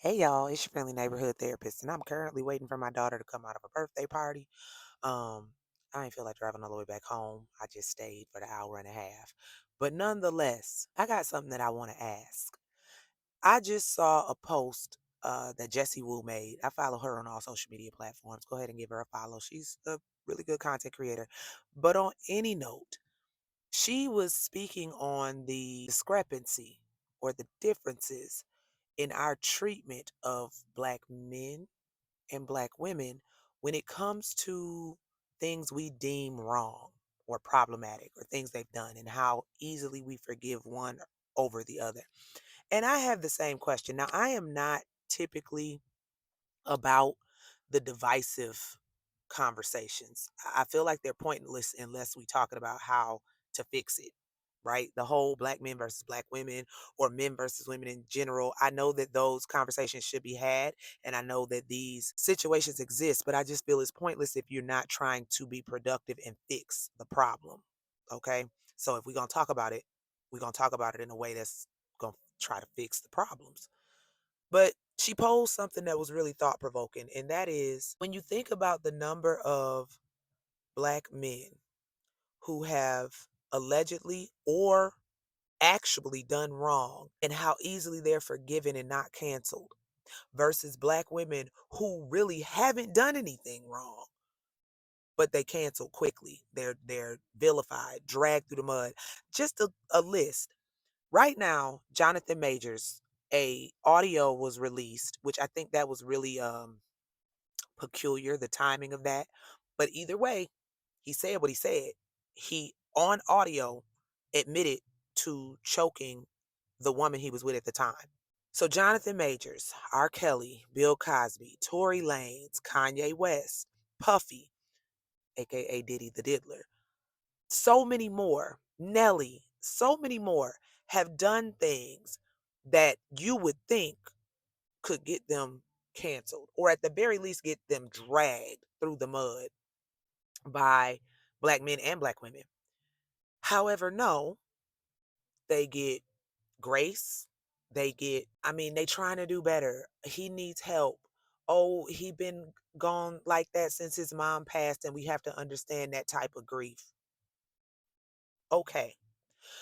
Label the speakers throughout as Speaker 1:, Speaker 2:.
Speaker 1: Hey y'all, it's your friendly neighborhood therapist, and I'm currently waiting for my daughter to come out of a birthday party. I ain't feel like driving all the way back home. I just stayed for the hour and a half. But nonetheless, I got something that I want to ask. I just saw a post that Jessie Wu made. I follow her on all social media platforms. Go ahead and give her a follow. She's a really good content creator. But on any note, she was speaking on the discrepancy or the differences in our treatment of Black men and Black women when it comes to things we deem wrong or problematic or things they've done and how easily we forgive one over the other. And I have the same question. Now, I am not typically about the divisive conversations. I feel like they're pointless unless we talking about how to fix it, right? The whole Black men versus Black women or men versus women in general. I know that those conversations should be had, and I know that these situations exist, but I just feel it's pointless if you're not trying to be productive and fix the problem. Okay? So if we're going to talk about it, we're going to talk about it in a way that's going to try to fix the problems. But she posed something that was really thought provoking, and that is when you think about the number of Black men who have allegedly or actually done wrong and how easily they're forgiven and not canceled versus Black women who really haven't done anything wrong, but they cancel quickly. They're vilified, dragged through the mud. Just a list. Right now, Jonathan Majors, a audio was released, which I think that was really peculiar, the timing of that. But either way, he said what he said. He on audio admitted to choking the woman he was with at the time. So Jonathan Majors, R. Kelly, Bill Cosby, Tory Lanez, Kanye West, Puffy, aka Diddy the Diddler, so many more, Nelly, so many more have done things that you would think could get them canceled or at the very least get them dragged through the mud by Black men and Black women. However, no, they get grace. They trying to do better. He needs help. Oh, he been gone like that since his mom passed, and we have to understand that type of grief. Okay.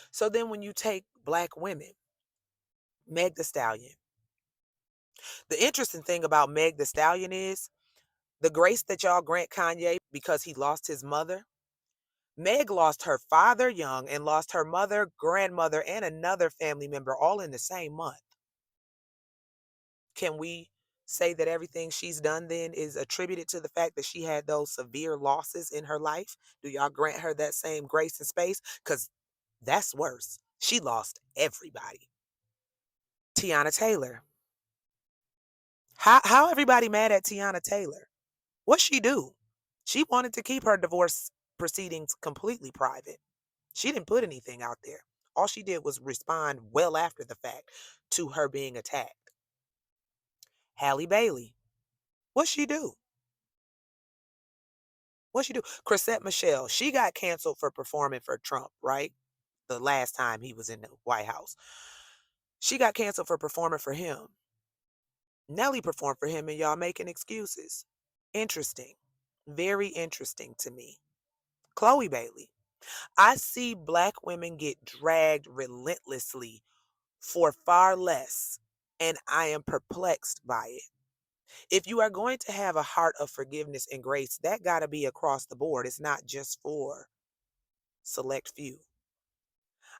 Speaker 1: So then when you take Black women, Meg the Stallion. The interesting thing about Meg the Stallion is the grace that y'all grant Kanye because he lost his mother. Meg lost her father young and lost her mother, grandmother, and another family member all in the same month. Can we say that everything she's done then is attributed to the fact that she had those severe losses in her life? Do y'all grant her that same grace and space? Because that's worse. She lost everybody. Tiana Taylor. How everybody mad at Tiana Taylor? What she do? She wanted to keep her divorce proceedings completely private. She didn't put anything out there. All she did was respond well after the fact to her being attacked. Halle Bailey. What she do? What she do? Chrisette Michelle. She got canceled for performing for Trump, right? The last time he was in the White House. She got canceled for performing for him. Nelly performed for him and y'all making excuses. Interesting. Very interesting to me. Chloe Bailey. I see Black women get dragged relentlessly for far less, and I am perplexed by it. If you are going to have a heart of forgiveness and grace, that got to be across the board. It's not just for select few.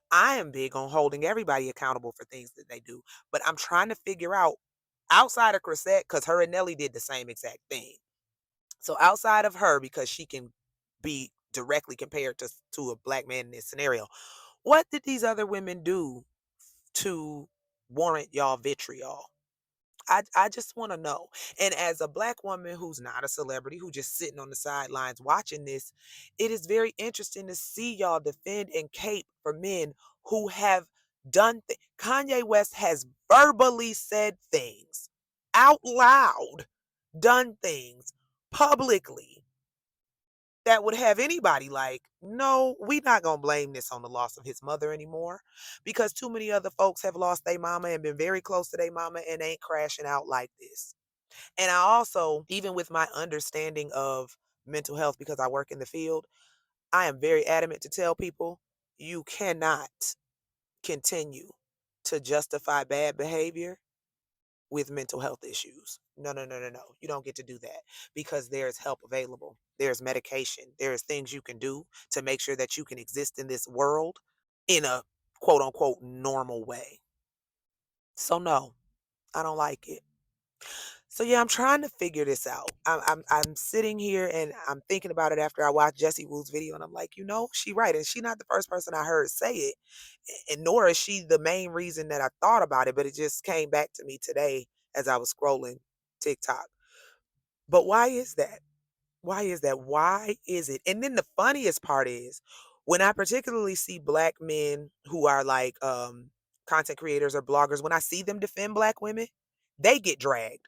Speaker 1: I am big on holding everybody accountable for things that they do, but I'm trying to figure out outside of Chrisette, because her and Nelly did the same exact thing. So outside of her, because she can be directly compared to a Black man in this scenario, what did these other women do to warrant y'all vitriol? I just want to know. And as a Black woman who's not a celebrity, who just sitting on the sidelines watching this, it is very interesting to see y'all defend and cape for men who have Kanye West has verbally said things out loud, done things publicly that would have anybody like, no, we not gonna blame this on the loss of his mother anymore because too many other folks have lost their mama and been very close to their mama and ain't crashing out like this. And I also, even with my understanding of mental health because I work in the field, I am very adamant to tell people you cannot continue to justify bad behavior with mental health issues. No, no, no, no, no. You don't get to do that because there's help available. There's medication. There's things you can do to make sure that you can exist in this world in a quote unquote normal way. So no, I don't like it. So yeah, I'm trying to figure this out. I'm sitting here and I'm thinking about it after I watched Jesse Wu's video, and I'm like, she right, and she not the first person I heard say it, and nor is she the main reason that I thought about it, but it just came back to me today as I was scrolling TikTok. But why is that? Why is that? Why is it? And then the funniest part is when I particularly see black men who are like content creators or bloggers, when I see them defend black women, they get dragged.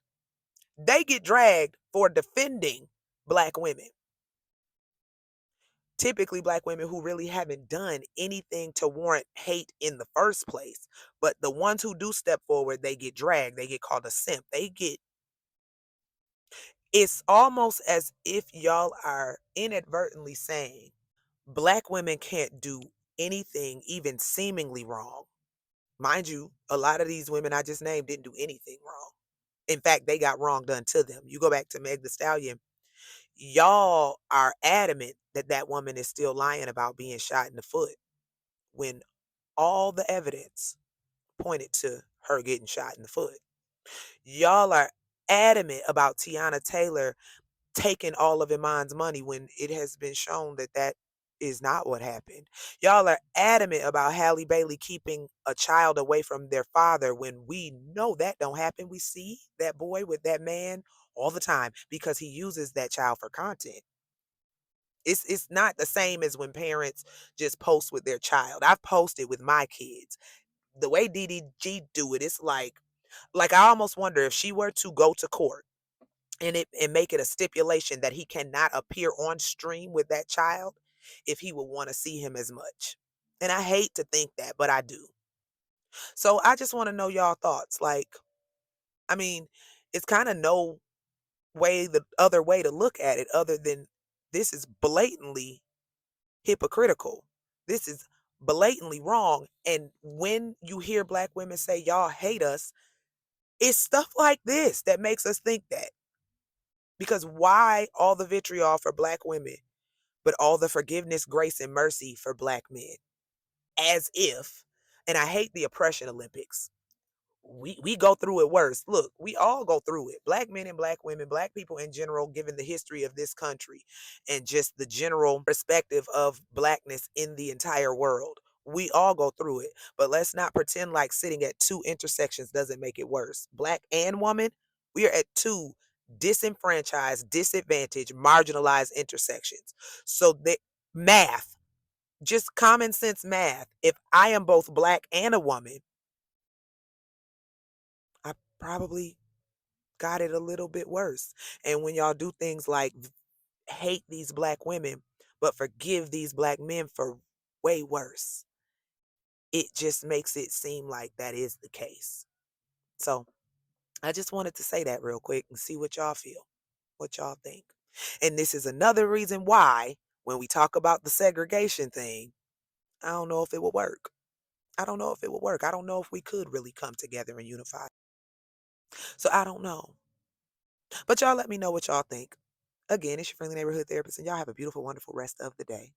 Speaker 1: They get dragged for defending black women. Typically black women who really haven't done anything to warrant hate in the first place. But the ones who do step forward, they get dragged. They get called a simp. It's almost as if y'all are inadvertently saying black women can't do anything even seemingly wrong. Mind you, a lot of these women I just named didn't do anything wrong. In fact, they got wrong done to them. You go back to Meg the Stallion, y'all are adamant that that woman is still lying about being shot in the foot when all the evidence pointed to her getting shot in the foot. Y'all are adamant about Tiana Taylor taking all of Iman's money when it has been shown that that is not what happened. Y'all are adamant about Halle Bailey keeping a child away from their father when we know that don't happen. We see that boy with that man all the time because he uses that child for content. It's not the same as when parents just post with their child. I've posted with my kids. The way DDG do it, it's like I almost wonder if she were to go to court and make it a stipulation that he cannot appear on stream with that child, if he would want to see him as much. And I hate to think that, but I do. So I just want to know y'all thoughts. Like, I mean, it's kind of no way the other way to look at it other than this is blatantly hypocritical. This is blatantly wrong. And when you hear black women say y'all hate us, it's stuff like this that makes us think that. Because why all the vitriol for black women, but all the forgiveness, grace, and mercy for black men? As if, and I hate the oppression Olympics. We go through it worse. Look, we all go through it. Black men and black women, black people in general, given the history of this country and just the general perspective of blackness in the entire world. We all go through it. But let's not pretend like sitting at two intersections doesn't make it worse. Black and woman, we are at two disenfranchised, disadvantaged, marginalized intersections. So the math, just common sense math. If I am both black and a woman, I probably got it a little bit worse. And when y'all do things like hate these black women, but forgive these black men for way worse, it just makes it seem like that is the case. So I just wanted to say that real quick and see what y'all feel, what y'all think. And this is another reason why, when we talk about the segregation thing, I don't know if it will work. I don't know if it will work. I don't know if we could really come together and unify. So I don't know. But y'all let me know what y'all think. Again, it's your friendly neighborhood therapist, and y'all have a beautiful, wonderful rest of the day.